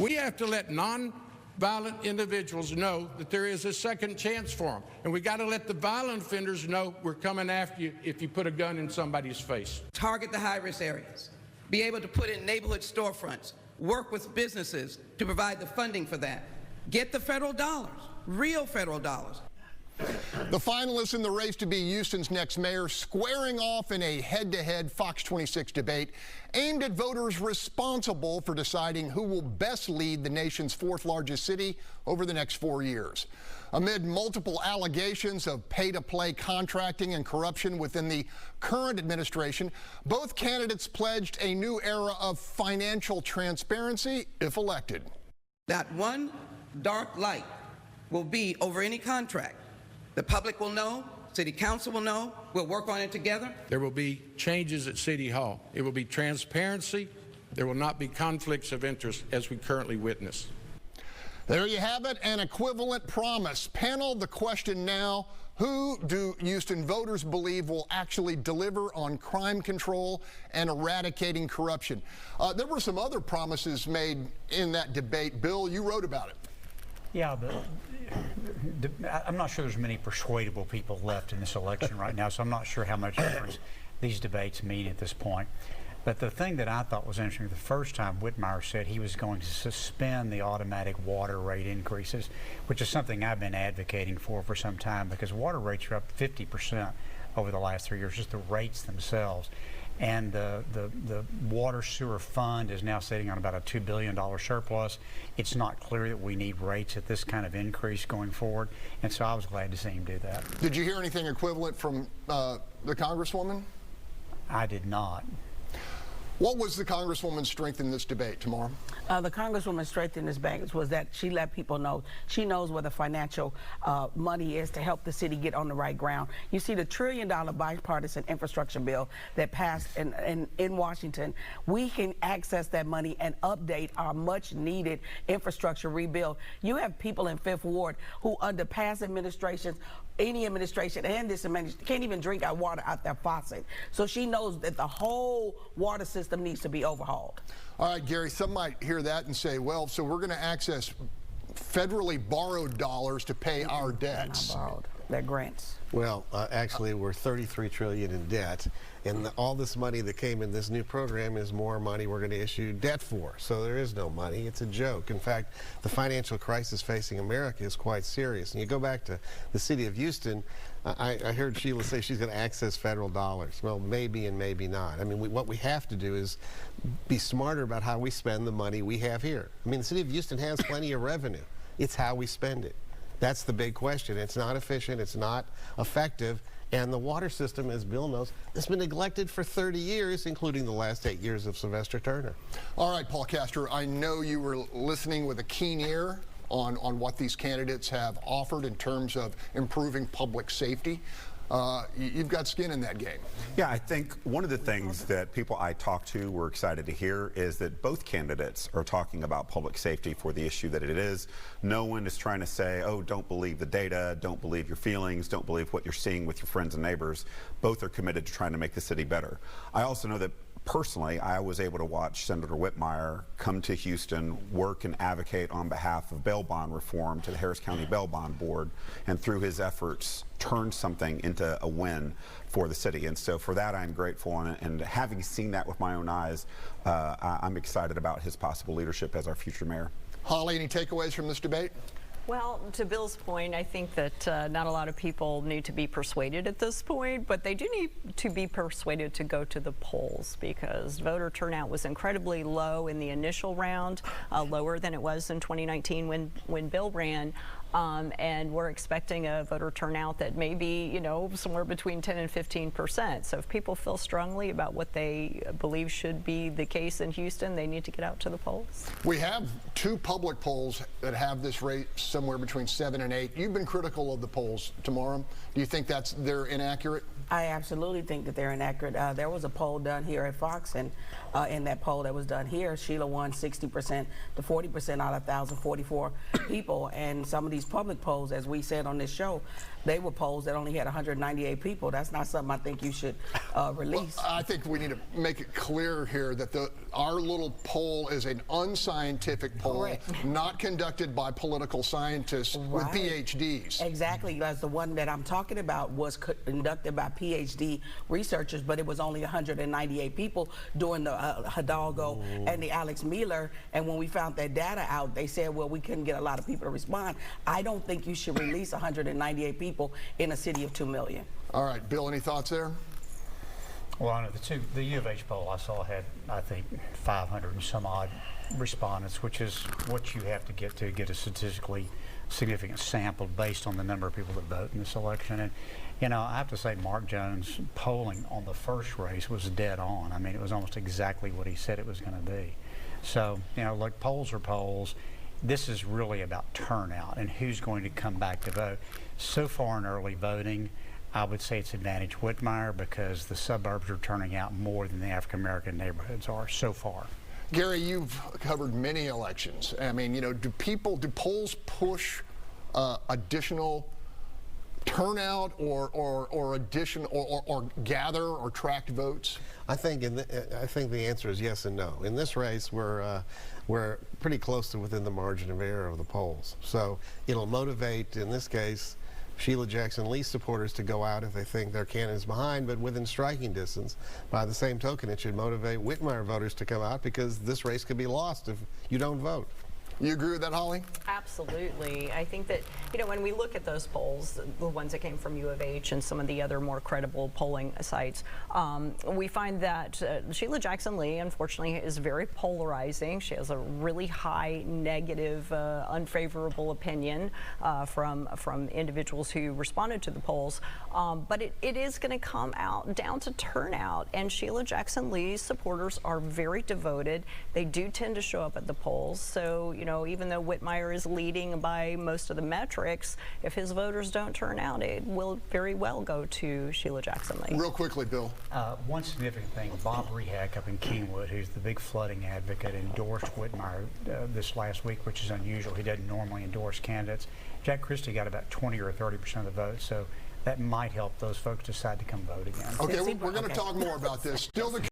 We have to let non-violent individuals know that there is a second chance for them. And we got to let the violent offenders know we're coming after you if you put a gun in somebody's face. Target the high-risk areas. Be able to put in neighborhood storefronts. Work with businesses to provide the funding for that. Get the federal dollars, real federal dollars. The finalists in the race to be Houston's next mayor squaring off in a head-to-head Fox 26 debate aimed at voters responsible for deciding who will best lead the nation's fourth largest city over the next 4 years. Amid multiple allegations of pay-to-play contracting and corruption within the current administration, both candidates pledged a new era of financial transparency if elected. Not one dark light will be over any contract. The public will know, City Council will know, we'll work on it together. There will be changes at City Hall. It will be transparency. There will not be conflicts of interest as we currently witness. There you have it, an equivalent promise. Panel, the question now, who do Houston voters believe will actually deliver on crime control and eradicating corruption? There were some other promises made in that debate. Bill, you wrote about it. Yeah, but I'm not sure there's many persuadable people left in this election right now, so I'm not sure how much difference these debates mean at this point. But the thing that I thought was interesting, the first time Whitmire said he was going to suspend the automatic water rate increases, which is something I've been advocating for some time, because water rates are up 50% over the last 3 years, just the rates themselves. And the water sewer fund is now sitting on about a $2 billion surplus. It's not clear that we need rates at this kind of increase going forward, and so I was glad to see him do that. Did you hear anything equivalent from the Congresswoman? I did not. What was the Congresswoman's strength in this debate tomorrow? The Congresswoman's strength in this debate was that she let people know she knows where the financial money is to help the city get on the right ground. You see the $1 trillion bipartisan infrastructure bill that passed in Washington. We can access that money and update our much needed infrastructure rebuild. You have people in Fifth Ward who under past administrations, any administration and this administration, can't even drink our water out their faucet. So she knows that the whole water system needs to be overhauled. All right, Gary, some might hear that and say, well, so we're going to access federally borrowed dollars to pay our debts. Not borrowed. They're grants. Well, actually, we're $33 trillion in debt, and all this money that came in this new program is more money we're going to issue debt for. So there is no money. It's a joke. In fact, the financial crisis facing America is quite serious. And you go back to the city of Houston, I heard Sheila say she's going to access federal dollars. Well, maybe and maybe not. I mean, what we have to do is be smarter about how we spend the money we have here. I mean, the city of Houston has plenty of revenue. It's how we spend it. That's the big question. It's not efficient, it's not effective, and the water system, as Bill knows, has been neglected for 30 years, including the last 8 years of Sylvester Turner. All right, Paul Castro, I know you were listening with a keen ear on what these candidates have offered in terms of improving public safety. You've got skin in that game. Yeah, I think one of the things that people I talked to were excited to hear is that both candidates are talking about public safety for the issue that it is. No one is trying to say, oh, don't believe the data, don't believe your feelings, don't believe what you're seeing with your friends and neighbors. Both are committed to trying to make the city better. I also know that personally, I was able to watch Senator Whitmire come to Houston, work and advocate on behalf of bail bond reform to the Harris County Bail Bond Board, and through his efforts, turn something into a win for the city. And so for that, I'm grateful. And having seen that with my own eyes, I'm excited about his possible leadership as our future mayor. Holly, any takeaways from this debate? Well, to Bill's point, I think that not a lot of people need to be persuaded at this point, but they do need to be persuaded to go to the polls, because voter turnout was incredibly low in the initial round, lower than it was in 2019 when Bill ran. And we're expecting a voter turnout that may be, you know, somewhere between 10 and 15%. So if people feel strongly about what they believe should be the case in Houston, they need to get out to the polls. We have two public polls that have this rate somewhere between 7 and 8. You've been critical of the polls tomorrow. Do you think they're inaccurate? I absolutely think that they're inaccurate. There was a poll done here at Fox, and in that poll that was done here, Sheila won 60% to 40% out of 1,044 people. And some of these public polls, as we said on this show, they were polls that only had 198 people. That's not something I think you should release. Well, I think we need to make it clear here that our little poll is an unscientific poll, Correct. not conducted by political scientists with Right. PhDs. Exactly, as the one that I'm talking about was conducted by PhD researchers, but it was only 198 people during the Hidalgo and the Alex Miller, and when we found that data out, they said, well, we couldn't get a lot of people to respond. I don't think you should release 198 people in a city of 2 million. All right, Bill, any thoughts there? Well, I know the U of H poll I saw had, I think, 500 and some odd respondents, which is what you have to get a statistically significant sample based on the number of people that vote in this election. And, you know, I have to say Mark Jones' polling on the first race was dead on. I mean, it was almost exactly what he said it was going to be. So, you know, look, polls are polls. This is really about turnout and who's going to come back to vote. So far in early voting, I would say it's advantage Whitmire because the suburbs are turning out more than the African-American neighborhoods are so far. Gary, you've covered many elections. I mean, you know, do polls push additional turnout or addition or gather or tract votes? I think the answer is yes and no. In this race, we're pretty close to within the margin of error of the polls. So it'll motivate, in this case, Sheila Jackson Lee supporters to go out if they think their candidate is behind, but within striking distance. By the same token, it should motivate Whitmire voters to come out because this race could be lost if you don't vote. You agree with that, Holly? Absolutely. I think that, you know, when we look at those polls, the ones that came from U of H and some of the other more credible polling sites, we find that Sheila Jackson Lee, unfortunately, is very polarizing. She has a really high negative, unfavorable opinion from individuals who responded to the polls. But it is going to come out down to turnout. And Sheila Jackson Lee's supporters are very devoted. They do tend to show up at the polls. So, you know, even though Whitmire is leading by most of the metrics, if his voters don't turn out, it will very well go to Sheila Jackson Lee. Real quickly, Bill. One significant thing, Bob Rehak up in Kingwood, who's the big flooding advocate, endorsed Whitmire this last week, which is unusual. He doesn't normally endorse candidates. Jack Christie got about 20 or 30% of the vote, so that might help those folks decide to come vote again. Okay, we're going to talk more about this. Still the